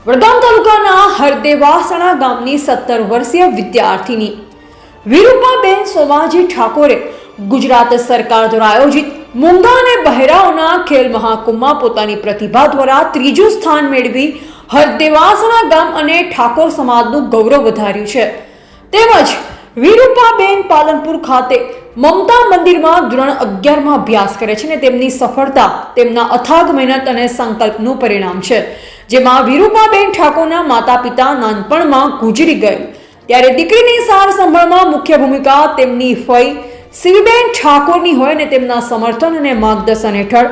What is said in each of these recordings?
વડગામ તાલુકાના હરદેવાસણા ગામની 17 વર્ષીય વિદ્યાર્થીની વિરૂપાબેન સોમાજી ઠાકોરે ગુજરાત સરકાર દ્વારા આયોજિત મૂંગા અને બહેરાઓના ખેલ મહાકુંભમાં પોતાની પ્રતિભા દ્વારા ત્રીજું સ્થાન મેળવી હરદેવાસણા ગામ અને ઠાકોર સમાજનું ગૌરવ વધાર્યું છે। તેમજ વિરૂપાબેન પાલનપુર ખાતે મમતા મંદિરમાં ધોરણ 11માં અભ્યાસ કરે છે અને તેમની સફળતા તેમના અથાગ મહેનત અને સંકલ્પનું પરિણામ છે, જેમાં વિરૂપાબેન ઠાકોરના માતા પિતા નાનપણમાં ગુજરી ગયેલ ત્યારે દીકરીની સાર સંભાળમાં મુખ્ય ભૂમિકા તેમની ફઈ શિવબેન ઠાકોરની હોય અને તેમના સમર્થન અને માર્ગદર્શન હેઠળ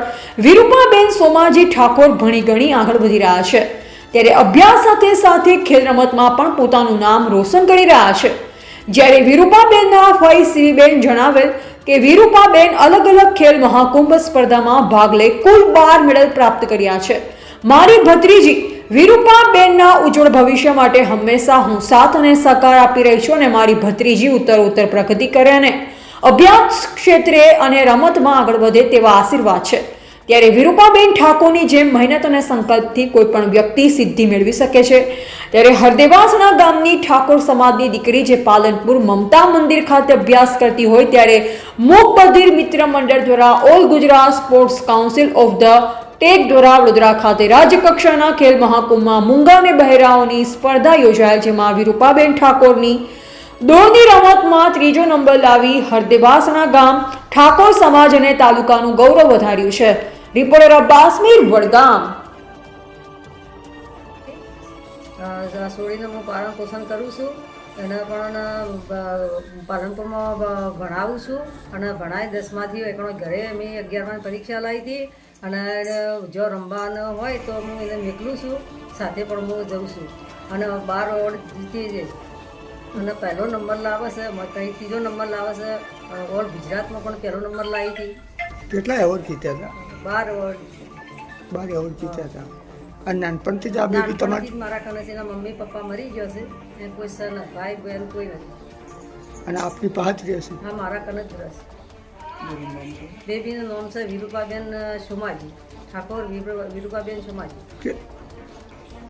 વિરૂપાબેન સોમાજી ઠાકોર ભણી ગણી આગળ વધી રહ્યા છે। ત્યારે અભ્યાસ સાથે સાથે ખેલ રમતમાં પણ પોતાનું નામ રોશન કરી રહ્યા છે। જ્યારે વિરૂપાબેનના ફઈ શિવબેન જણાવેલ કે વિરૂપાબેન અલગ અલગ ખેલ મહાકુંભ સ્પર્ધામાં ભાગ લઈ કુલ 12 મેડલ પ્રાપ્ત કર્યા છે। મારી ભત્રીજી વિરૂપાબેનના ઉજ્જવળ ભવિષ્ય માટે હંમેશા હું સાથ અને સહકાર આપી રહી છું અને મારી ભત્રીજી ઉત્તરોત્તર પ્રગતિ કરે અને અભ્યાસ ક્ષેત્રે અને રમતમાં આગળ વધે તેવા આશીર્વાદ છે। ત્યારે વિરૂપાબેન ઠાકોરની જેમ મહેનત અને સંકલ્પથી કોઈ પણ વ્યક્તિ સિદ્ધિ મેળવી શકે છે। ત્યારે હરદેવાસણા ગામની ઠાકોર સમાજની દીકરી જે પાલનપુર મમતા મંદિર ખાતે અભ્યાસ કરતી હોય ત્યારે મૂક બધિર મિત્ર મંડળ દ્વારા all Gujarat sports council of the tech દ્વારા વડોદરા ખાતે રાજ્ય કક્ષાના ખેલ મહાકુંભમાં મૂંગા અને બહેરાઓની સ્પર્ધા યોજાયેલ, જેમાં વિરૂપાબેન ઠાકોરની દોડની રમતમાં ત્રીજો નંબર લાવી હરદેવાસણા ગામ ઠાકોર સમાજ અને તાલુકાનું ગૌરવ વધાર્યું છે। રિપોર્ટર અબ્બાસ મીર, વડગામ। છોડીને હું પાલન પોષણ કરું છું અને પણ પાલનપુરમાં ભણાવું છું અને ભણાવી 10માંથી એકણો ઘરે મેં 11માં પરીક્ષા લાવી હતી અને જો રમવાનું હોય તો હું એને મોકલું છું, સાથે પણ હું જઉં છું અને 12 એવોર્ડ જીતી છે અને પહેલો નંબર લાવે છે, કંઈ ત્રીજો નંબર લાવે છે। ઓલ ગુજરાતમાં પણ પહેલો નંબર લાવી હતી। કેટલા એવોર્ડ જીત્યા હતા? 12 એવોર્ડ 12 એવોર્ડ જીત્યા હતા। અને નાનપણથી જ આ બેબી તમારી? મારા કને છે, મમ્મી પપ્પા મરી ગયો છે, એ કોઈ સર નથી, ભાઈ બહેન કોઈ નથી અને આપની પાસે જ રહેશે? હા, મારા કને જ રહેશે। બેબીનું નામ છે વિરૂપાબેન સોમાજી ઠાકોર, વિરૂપાબેન સોમાજી।